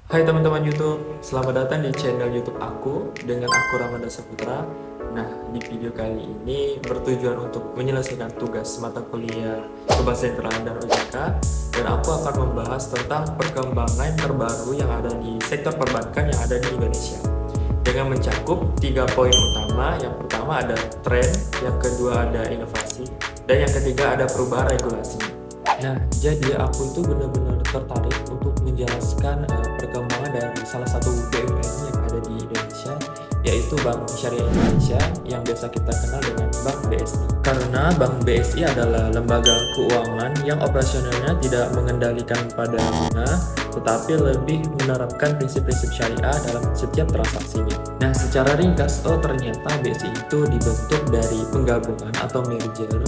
Hai teman-teman YouTube, selamat datang di channel YouTube aku dengan aku Ramanda Saputra. Nah, di video kali ini bertujuan untuk menyelesaikan tugas mata kuliah Kebahasa Netherlands dan OJK, dan aku akan membahas tentang perkembangan terbaru yang ada di sektor perbankan yang ada di Indonesia dengan mencakup 3 poin utama. Yang pertama ada tren, yang kedua ada inovasi, dan yang ketiga ada perubahan regulasi. Nah, jadi aku itu benar-benar tertarik untuk menjelaskan perkembangan dari salah satu BUMN yang ada di Indonesia, yaitu Bank Syariah Indonesia yang biasa kita kenal dengan Bank BSI. Karena Bank BSI adalah lembaga keuangan yang operasionalnya tidak mengendalikan pada bunga, tetapi lebih menerapkan prinsip-prinsip syariah dalam setiap transaksinya. Nah, secara ringkas, ternyata BSI itu dibentuk dari penggabungan atau merger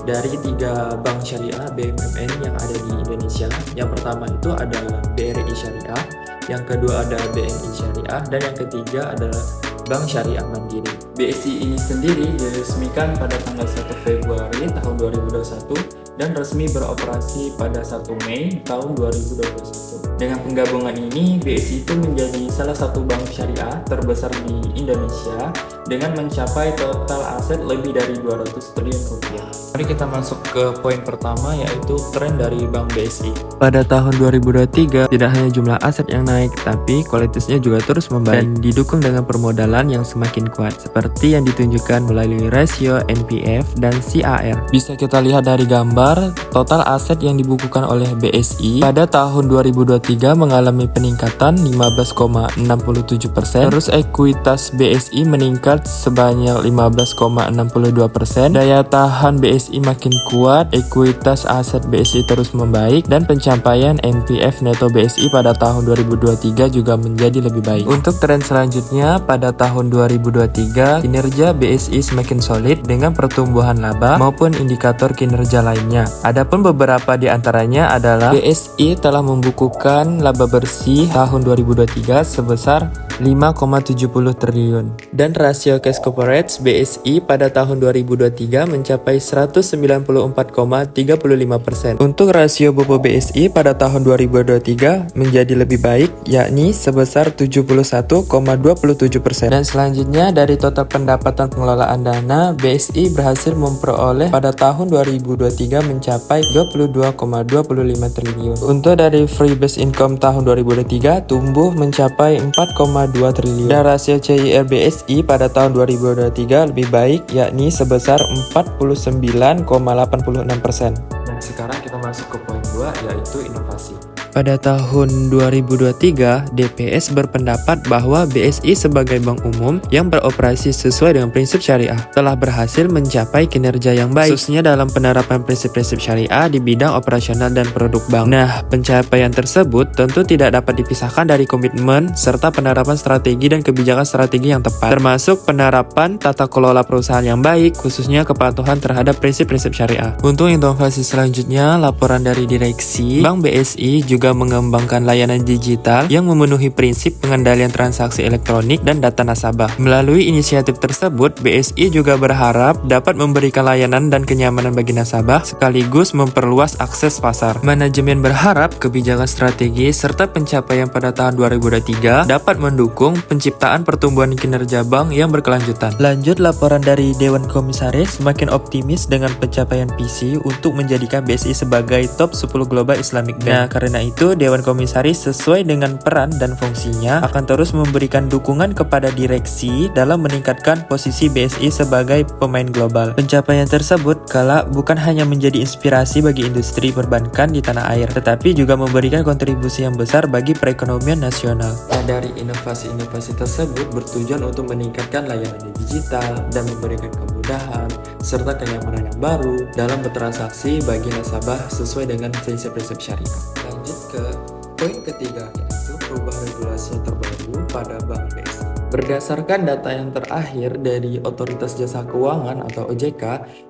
dari 3 bank syariah BUMN yang ada di Indonesia. Yang pertama itu adalah BRI Syariah, yang kedua ada BNI Syariah, dan yang ketiga adalah Bank Syariah Mandiri. BSI ini sendiri diresmikan pada tanggal 1 Februari tahun 2021 dan resmi beroperasi pada 1 Mei tahun 2021. Dengan penggabungan ini, BSI itu menjadi salah satu bank syariah terbesar di Indonesia dengan mencapai total aset lebih dari 200 triliun rupiah. Mari kita masuk ke poin pertama, yaitu tren dari Bank BSI. Pada tahun 2023, tidak hanya jumlah aset yang naik, tapi kualitasnya juga terus membaik dan didukung dengan permodalan yang semakin kuat, seperti yang ditunjukkan melalui rasio NPF dan CAR. Bisa kita lihat dari gambar, total aset yang dibukukan oleh BSI pada tahun 2023 mengalami peningkatan 15,67%, terus ekuitas BSI meningkat sebanyak 15,62%, daya tahan BSI makin kuat, ekuitas aset BSI terus membaik, dan pencapaian NPF neto BSI pada tahun 2023 juga menjadi lebih baik. Untuk tren selanjutnya, pada tahun 2023, kinerja BSI semakin solid dengan pertumbuhan laba maupun indikator kinerja lainnya. Adapun beberapa di antaranya adalah BSI telah membukukan laba bersih tahun 2023 sebesar 5,70 triliun dan rasio cash coverage BSI pada tahun 2023 mencapai 194,35%. Untuk rasio bobo BSI pada tahun 2023 menjadi lebih baik, yakni sebesar 71,27%. Dan selanjutnya, dari total pendapatan pengelolaan dana, BSI berhasil memperoleh pada tahun 2023 mencapai 22,25 triliun. Untuk dari free base income tahun 2023 tumbuh mencapai 4,2 triliun. Dan rasio CIR BSI pada tahun 2023 lebih baik, yakni sebesar 49,86%. Dan sekarang kita masuk ke poin 2, yaitu inovasi. Pada tahun 2023, DPS berpendapat bahwa BSI sebagai bank umum yang beroperasi sesuai dengan prinsip syariah telah berhasil mencapai kinerja yang baik, khususnya dalam penerapan prinsip-prinsip syariah di bidang operasional dan produk bank. Nah, pencapaian tersebut tentu tidak dapat dipisahkan dari komitmen serta penerapan strategi dan kebijakan strategi yang tepat, termasuk penerapan tata kelola perusahaan yang baik, khususnya kepatuhan terhadap prinsip-prinsip syariah. Untuk inovasi selanjutnya, laporan dari direksi Bank BSI juga mengembangkan layanan digital yang memenuhi prinsip pengendalian transaksi elektronik dan data nasabah. Melalui inisiatif tersebut, BSI juga berharap dapat memberikan layanan dan kenyamanan bagi nasabah sekaligus memperluas akses pasar. Manajemen berharap kebijakan strategi serta pencapaian pada tahun 2023 dapat mendukung penciptaan pertumbuhan kinerja bank yang berkelanjutan. Lanjut, laporan dari Dewan Komisaris semakin optimis dengan pencapaian visi untuk menjadikan BSI sebagai top 10 global Islamic Bank. Nah, karena itu Dewan Komisaris sesuai dengan peran dan fungsinya akan terus memberikan dukungan kepada direksi dalam meningkatkan posisi BSI sebagai pemain global. Pencapaian tersebut kelak bukan hanya menjadi inspirasi bagi industri perbankan di tanah air, tetapi juga memberikan kontribusi yang besar bagi perekonomian nasional. Nah, dari inovasi-inovasi tersebut bertujuan untuk meningkatkan layanan digital dan memberikan kemudahan serta kenyamanan yang baru dalam bertransaksi bagi nasabah sesuai dengan prinsip-prinsip syariah. Lanjut ke poin ketiga, yaitu perubahan regulasi yang terbaru pada Bank BSI. Berdasarkan data yang terakhir dari Otoritas Jasa Keuangan atau OJK,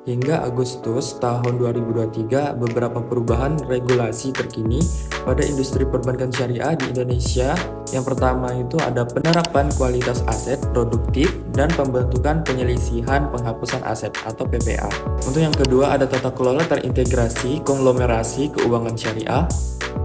hingga Agustus tahun 2023, beberapa perubahan regulasi terkini pada industri perbankan syariah di Indonesia. Yang pertama itu ada penerapan kualitas aset produktif dan pembentukan penyelisihan penghapusan aset atau PPA. Untuk yang kedua ada tata kelola terintegrasi konglomerasi keuangan syariah.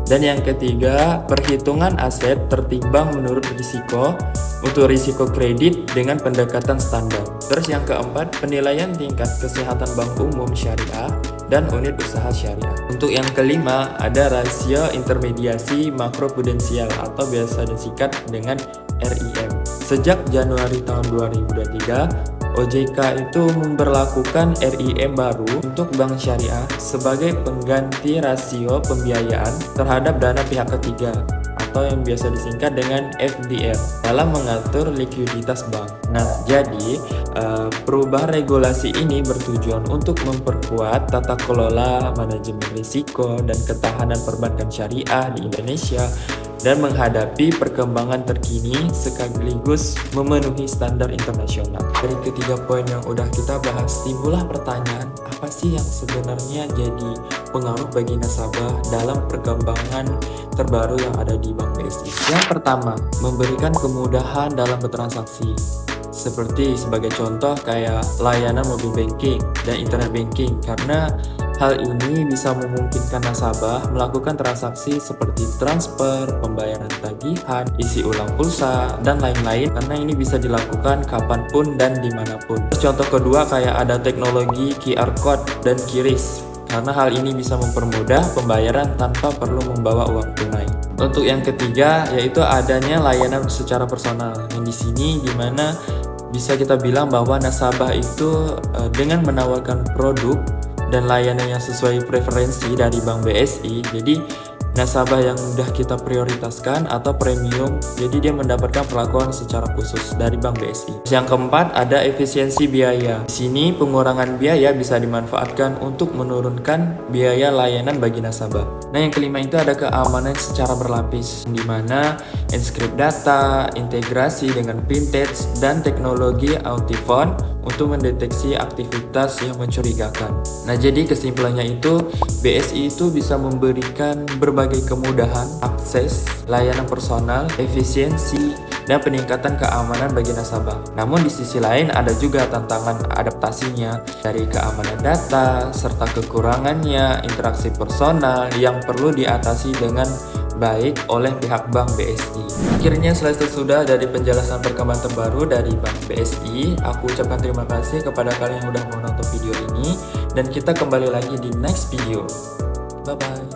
Dan yang ketiga, perhitungan aset tertimbang menurut risiko untuk risiko kredit dengan pendekatan standar. Terus yang keempat, penilaian tingkat kesehatan bank umum syariah dan unit usaha syariah. Untuk yang kelima, ada rasio intermediasi makroprudensial atau biasa disingkat dengan RIM. Sejak Januari tahun 2023, OJK itu memberlakukan RIM baru untuk bank syariah sebagai pengganti rasio pembiayaan terhadap dana pihak ketiga atau yang biasa disingkat dengan FDR dalam mengatur likuiditas bank. Nah, jadi perubahan regulasi ini bertujuan untuk memperkuat tata kelola, manajemen risiko, dan ketahanan perbankan syariah di Indonesia dan menghadapi perkembangan terkini sekaligus memenuhi standar internasional. Dari ketiga poin yang udah kita bahas, timbullah pertanyaan, apa sih yang sebenarnya jadi pengaruh bagi nasabah dalam perkembangan terbaru yang ada di Bank BSI? Yang pertama, memberikan kemudahan dalam bertransaksi. Seperti sebagai contoh kayak layanan mobile banking dan internet banking, karena hal ini bisa memungkinkan nasabah melakukan transaksi seperti transfer, pembayaran tagihan, isi ulang pulsa, dan lain-lain karena ini bisa dilakukan kapanpun dan dimanapun. Contoh kedua kayak ada teknologi QR Code dan QRIS karena hal ini bisa mempermudah pembayaran tanpa perlu membawa uang tunai. Untuk yang ketiga yaitu adanya layanan secara personal yang di sini dimana bisa kita bilang bahwa nasabah itu dengan menawarkan produk dan layanan yang sesuai preferensi dari Bank BSI, jadi nasabah yang udah kita prioritaskan atau premium, jadi dia mendapatkan perlakuan secara khusus dari Bank BSI. Yang keempat ada efisiensi biaya. Di sini pengurangan biaya bisa dimanfaatkan untuk menurunkan biaya layanan bagi nasabah. Nah, yang kelima itu ada keamanan secara berlapis, di mana enkripsi data, integrasi dengan vintage dan teknologi anti-phone untuk mendeteksi aktivitas yang mencurigakan. Nah, jadi kesimpulannya itu BSI itu bisa memberikan berbagai kemudahan, akses, layanan personal, efisiensi, dan peningkatan keamanan bagi nasabah. Namun di sisi lain ada juga tantangan adaptasinya dari keamanan data serta kekurangannya interaksi personal yang perlu diatasi dengan baik oleh pihak Bank BSI. Akhirnya selesai sudah dari penjelasan perkembangan terbaru dari Bank BSI. Aku ucapkan terima kasih kepada kalian yang sudah menonton video ini dan kita kembali lagi di next video. Bye bye.